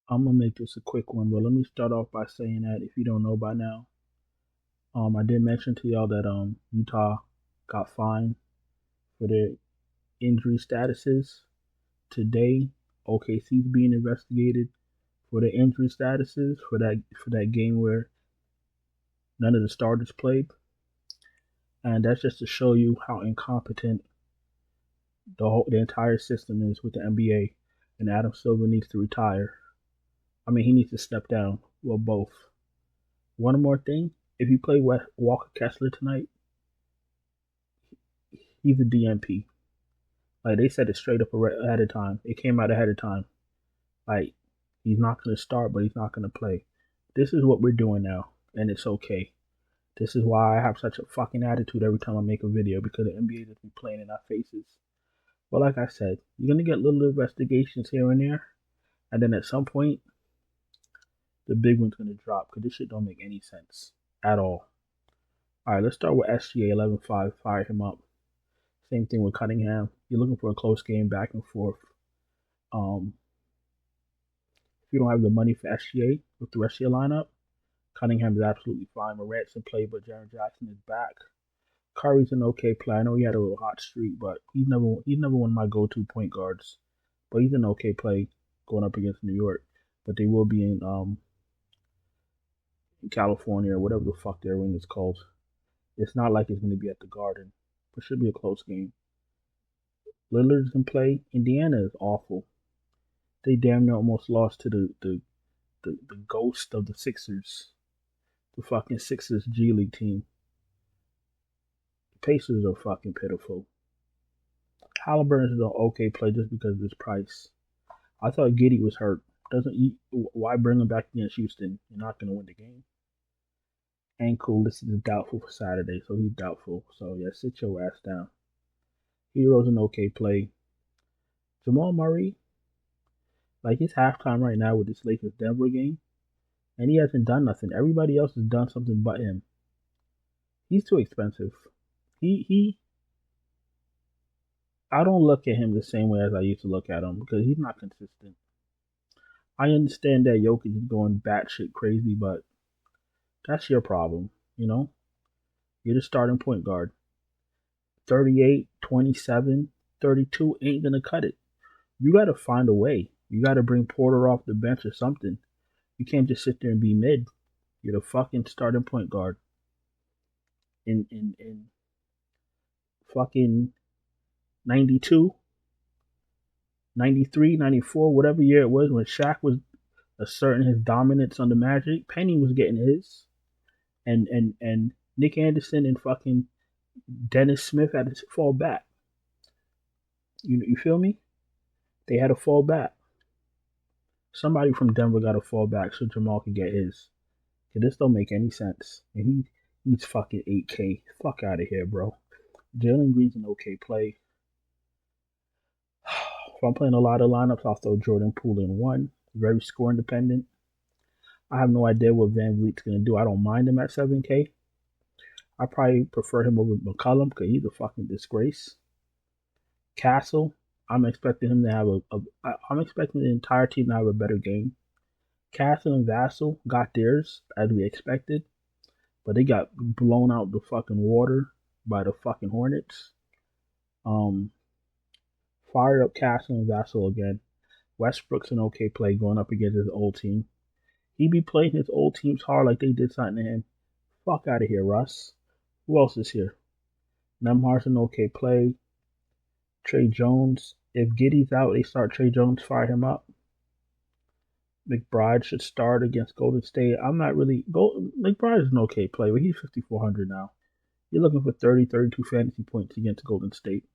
I'm gonna make this a quick one, but let me start off by saying that if you don't know by now, I did mention to y'all that Utah got fined for their injury statuses. Today, OKC's being investigated for their injury statuses for that game where none of the starters played, and that's just to show you how incompetent the entire system is with the NBA. And Adam Silver needs to retire. I mean, he needs to step down. Well, both. One more thing: if you play Walker Kessler tonight, he's a DMP. Like they said it straight up ahead of time. It came out ahead of time. Like he's not going to start, but he's not going to play. This is what we're doing now, and it's okay. This is why I have such a fucking attitude every time I make a video, because the NBA just be playing in our faces. But like I said, you're gonna get little investigations here and there, and then at some point, the big one's gonna drop because this shit don't make any sense at all. All right, let's start with SGA 11-5. Fire him up. Same thing with Cunningham. You're looking for a close game, back and forth. If you don't have the money for SGA with the rest of your lineup, Cunningham is absolutely fine. Morant's in play, but Jaren Jackson is back. Curry's an okay play. I know he had a little hot streak, but he's never one of my go-to point guards. But he's an okay play going up against New York. But they will be in California or whatever the fuck their ring is called. It's not like it's going to be at the Garden, but it should be a close game. Lillard's in play. Indiana is awful. They damn near almost lost to the ghost of the Sixers, the fucking Sixers G League team. The Pacers are fucking pitiful. Halliburton is an okay play just because of his price. I thought Giddey was hurt. Why bring him back against Houston? You're not going to win the game. Ankle listed as doubtful for Saturday, so he's doubtful. So yeah, sit your ass down. Hero's an okay play. Jamal Murray, like it's halftime right now with this Lakers Denver game, and he hasn't done nothing. Everybody else has done something but him. He's too expensive. I don't look at him the same way as I used to look at him because he's not consistent. I understand that Jokic is going batshit crazy, but that's your problem, you know? You're the starting point guard. 38, 27, 32 ain't going to cut it. You got to find a way. You got to bring Porter off the bench or something. You can't just sit there and be mid. You're the fucking starting point guard. In fucking 92, 93, 94, whatever year it was when Shaq was asserting his dominance on the Magic, Penny was getting his. And Nick Anderson and fucking Dennis Smith had to fall back. You feel me? They had to fall back. Somebody from Denver got to fall back so Jamal could get his. Cause this don't make any sense. And he's fucking 8K. Fuck out of here, bro. Jalen Green's an okay play. If I'm playing a lot of lineups, I'll throw Jordan Poole in one. Very score independent. I have no idea what Van Vliet's going to do. I don't mind him at 7K. I probably prefer him over McCollum because he's a fucking disgrace. Castle, I'm expecting him to have I'm expecting the entire team to have a better game. Castle and Vassell got theirs as we expected, but they got blown out the fucking water by the fucking Hornets. Fire up Castle and Vassell again. Westbrook's an okay play going up against his old team. He be playing his old teams hard like they did something to him. Fuck out of here, Russ. Who else is here? Nemhar's an okay play. Trey Jones. If Giddey's out, they start Trey Jones, fire him up. McBride should start against Golden State. I'm not really... McBride is an okay play, but he's 5,400 now. You're looking for 30, 32 fantasy points against Golden State.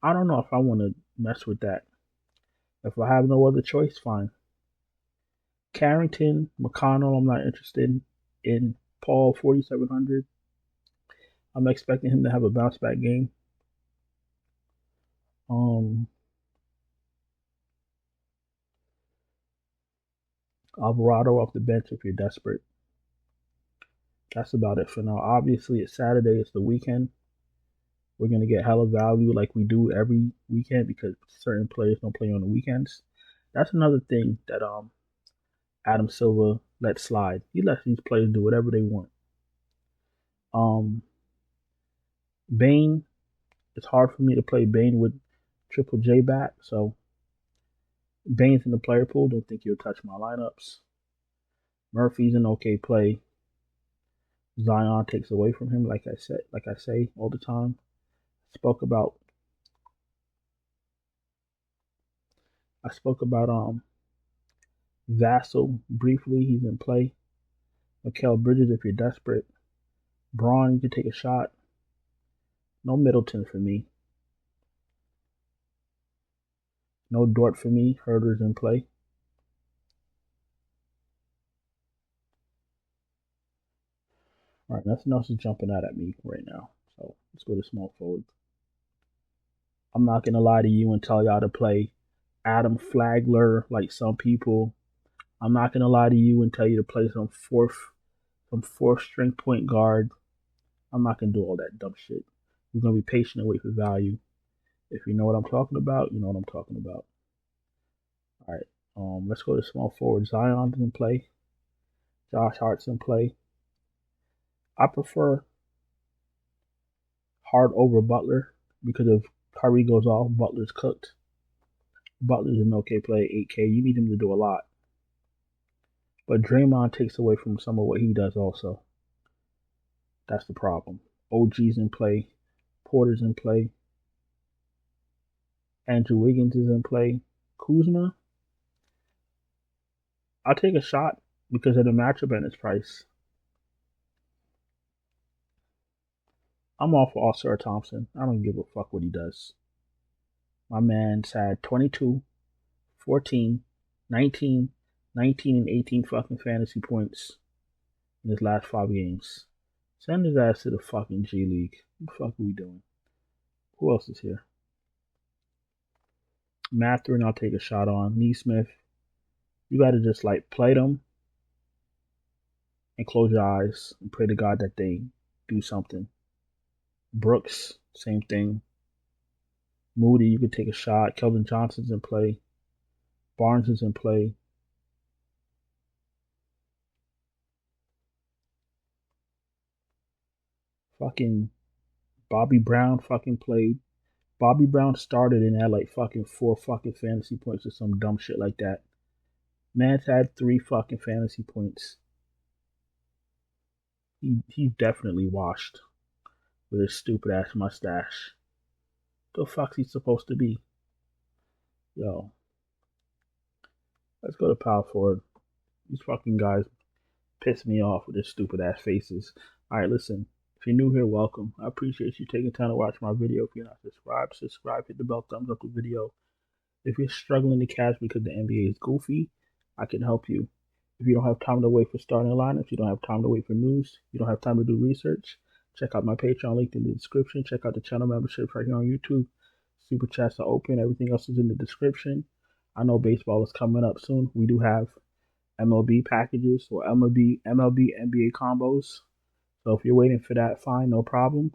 I don't know if I want to mess with that. If I have no other choice, fine. Carrington, McConnell, I'm not interested in. Paul, 4,700. I'm expecting him to have a bounce back game. Alvarado off the bench if you're desperate. That's about it for now. Obviously, it's Saturday. It's the weekend. We're going to get hella value like we do every weekend because certain players don't play on the weekends. That's another thing that Adam Silver let slide. He lets these players do whatever they want. Bane, it's hard for me to play Bane with Triple J back, so Bane's in the player pool. Don't think he'll touch my lineups. Murphy's an okay play. Zion takes away from him, like I say all the time. I spoke about Vassell briefly. He's in play. Mikal Bridges, if you're desperate. Braun, you can take a shot. No Middleton for me. No Dort for me. Herder's in play. All right, nothing else is jumping out at me right now. So let's go to small forward. I'm not gonna lie to you and tell y'all to play Adam Flagler like some people. I'm not gonna lie to you and tell you to play some fourth string point guard. I'm not gonna do all that dumb shit. We're gonna be patient and wait for value. If you know what I'm talking about, you know what I'm talking about. All right, let's go to small forward. Zion's in play. Josh Hart's in play. I prefer Hart over Butler because if Curry goes off, Butler's cooked. Butler's an okay play, 8K. You need him to do a lot. But Draymond takes away from some of what he does also. That's the problem. OG's in play. Porter's in play. Andrew Wiggins is in play. Kuzma, I'll take a shot because of the matchup and its price. I'm all for Oscar Thompson. I don't give a fuck what he does. My man's had 22, 14, 19, 19, and 18 fucking fantasy points in his last 5 games. Send his ass to the fucking G League. What the fuck are we doing? Who else is here? Mathurin, I'll take a shot on. Neesmith, you got to just like play them and close your eyes and pray to God that they do something. Brooks, same thing. Moody, you could take a shot. Kelvin Johnson's in play. Barnes is in play. Fucking Bobby Brown fucking played. Bobby Brown started and had like fucking 4 fucking fantasy points or some dumb shit like that. Man's had 3 fucking fantasy points. He's definitely washed with his stupid ass mustache. The fuck's he supposed to be? Yo. Let's go to power forward. These fucking guys piss me off with their stupid ass faces. Alright, listen. If you're new here, welcome. I appreciate you taking time to watch my video. If you're not subscribed, subscribe, hit the bell, thumbs up the video. If you're struggling to cash because the NBA is goofy, I can help you. If you don't have time to wait for starting lineups, you don't have time to wait for news, you don't have time to do research, check out my Patreon link in the description. Check out the channel memberships right here on YouTube. Super chats are open. Everything else is in the description. I know baseball is coming up soon. We do have MLB packages or MLB NBA combos. So if you're waiting for that, fine, no problem.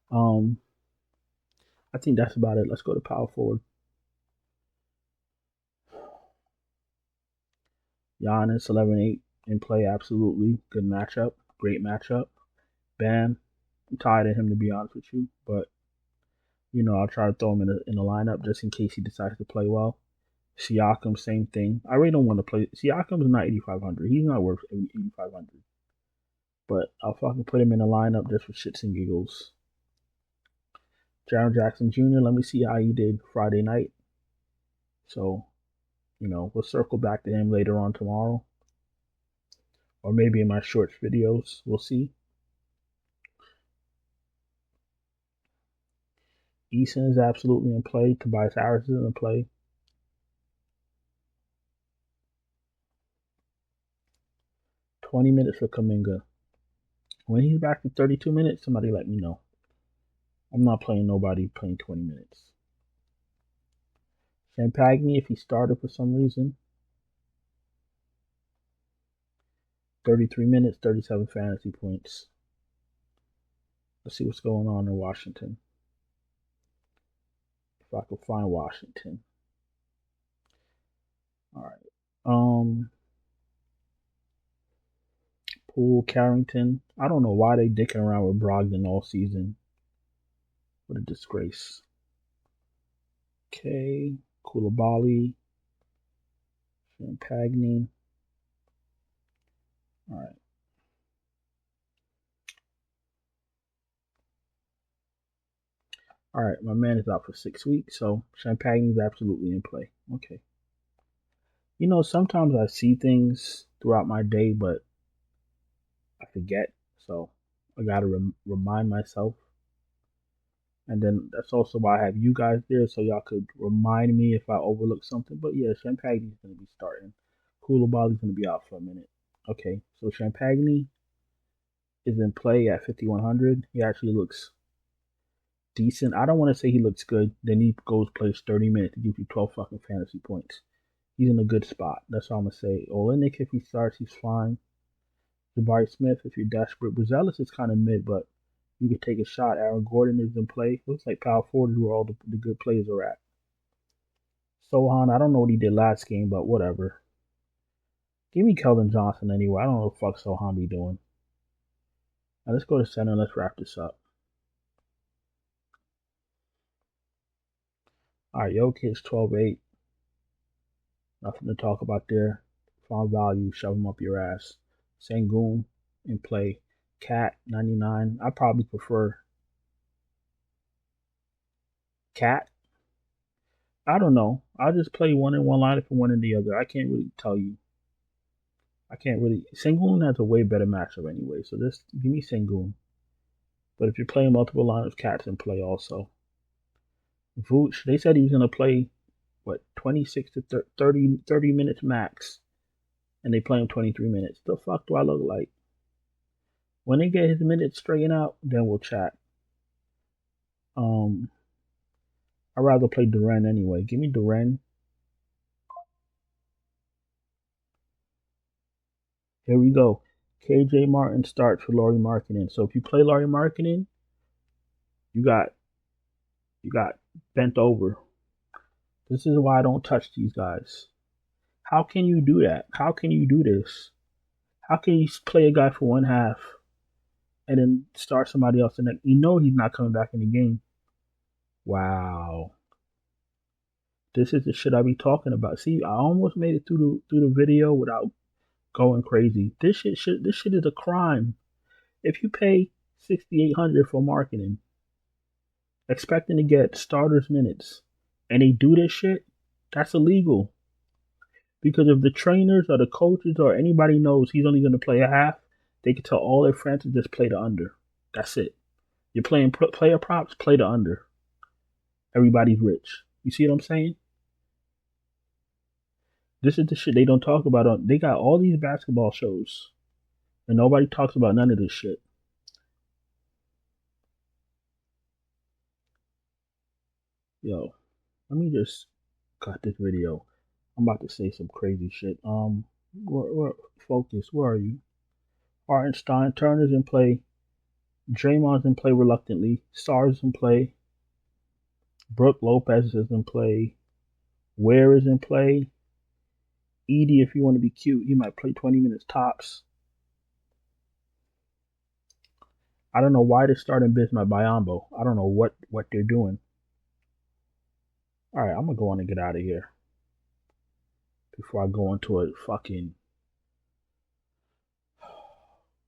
I think that's about it. Let's go to power forward. Giannis 11-8 in play, absolutely good matchup, great matchup. Bam, I'm tired of him to be honest with you, but you know I'll try to throw him in the lineup just in case he decides to play well. Siakam, same thing. I really don't want to play. Siakam's not 8,500. He's not worth 8,500. But I'll fucking put him in the lineup just for shits and giggles. Jaren Jackson Jr., let me see how he did Friday night. So, you know, we'll circle back to him later on tomorrow. Or maybe in my shorts videos. We'll see. Eason is absolutely in play. Tobias Harris is in play. $20 for Kuminga. When he's back in 32 minutes, somebody let me know. I'm not playing nobody playing 20 minutes. Champagne, if he started for some reason. 33 minutes, 37 fantasy points. Let's see what's going on in Washington. If I can find Washington. All right. Poole, Carrington. I don't know why they dicking around with Brogdon all season. What a disgrace. Okay, Koulibaly, Champagne. All right. All right, my man is out for 6 weeks, so Champagne is absolutely in play. Okay. You know, sometimes I see things throughout my day, but I forget. So I got to remind myself. And then that's also why I have you guys there, so y'all could remind me if I overlook something. But yeah, Champagne is going to be starting. Koulibaly is going to be out for a minute. Okay, so Champagne is in play at 5,100. He actually looks decent. I don't want to say he looks good. Then he goes plays 30 minutes to give you 12 fucking fantasy points. He's in a good spot. That's all I'm gonna say. Olenek, if he starts, he's fine. Jabari Smith, if you're desperate. Brazellus is kind of mid, but you could take a shot. Aaron Gordon is in play. Looks like power forward is where all the good players are at. Sohan, I don't know what he did last game, but whatever. Give me Keldon Johnson anyway. I don't know what the fuck Sohan be doing. Now let's go to center and let's wrap this up. All right, Jokic 12-8. Nothing to talk about there. Found value, shove him up your ass. Sengun in play. Cat 99. I probably prefer Cat. I don't know. I'll just play one in one lineup and one in the other. I can't really tell you. I can't really. Sengun has a way better matchup anyway, so just give me Sengun. But if you're playing multiple lineups, Cat's in play also. Vooch, they said he was going to play, 26 to 30 minutes max. And they play him 23 minutes. The fuck do I look like? When they get his minutes straightened out, then we'll chat. I'd rather play Duren anyway. Give me Duren. Here we go. KJ Martin starts for Lauri Markkinen. So if you play Lauri Markkinen, you got bent over. This is why I don't touch these guys. How can you do that? How can you do this? How can you play a guy for one half and then start somebody else and then you know he's not coming back in the game? Wow. This is the shit I be talking about. See, I almost made it through the video without going crazy. This shit is a crime. If you pay 6,800 for marketing, expecting to get starters minutes, and they do this shit, that's illegal. Because if the trainers or the coaches or anybody knows he's only going to play a half, they can tell all their friends to just play the under. That's it. You're playing player props, play the under. Everybody's rich. You see what I'm saying? This is the shit they don't talk about. They got all these basketball shows, and nobody talks about none of this shit. Yo, let me just cut this video. I'm about to say some crazy shit. Focus. Where are you? Hartenstein, Turner's in play. Draymond's in play reluctantly. Stars in play. Brooke Lopez is in play. Ware is in play. Edie, if you want to be cute, he might play 20 minutes tops. I don't know why they're starting Bismack Biyombo. I don't know what they're doing. All right, I'm going to go on and get out of here before I go into a fucking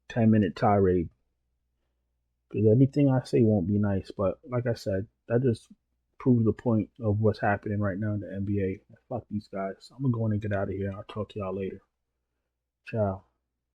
10-minute tirade. Because anything I say won't be nice. But like I said, that just proves the point of what's happening right now in the NBA. Fuck these guys. I'm going to go on and get out of here. I'll talk to y'all later. Ciao.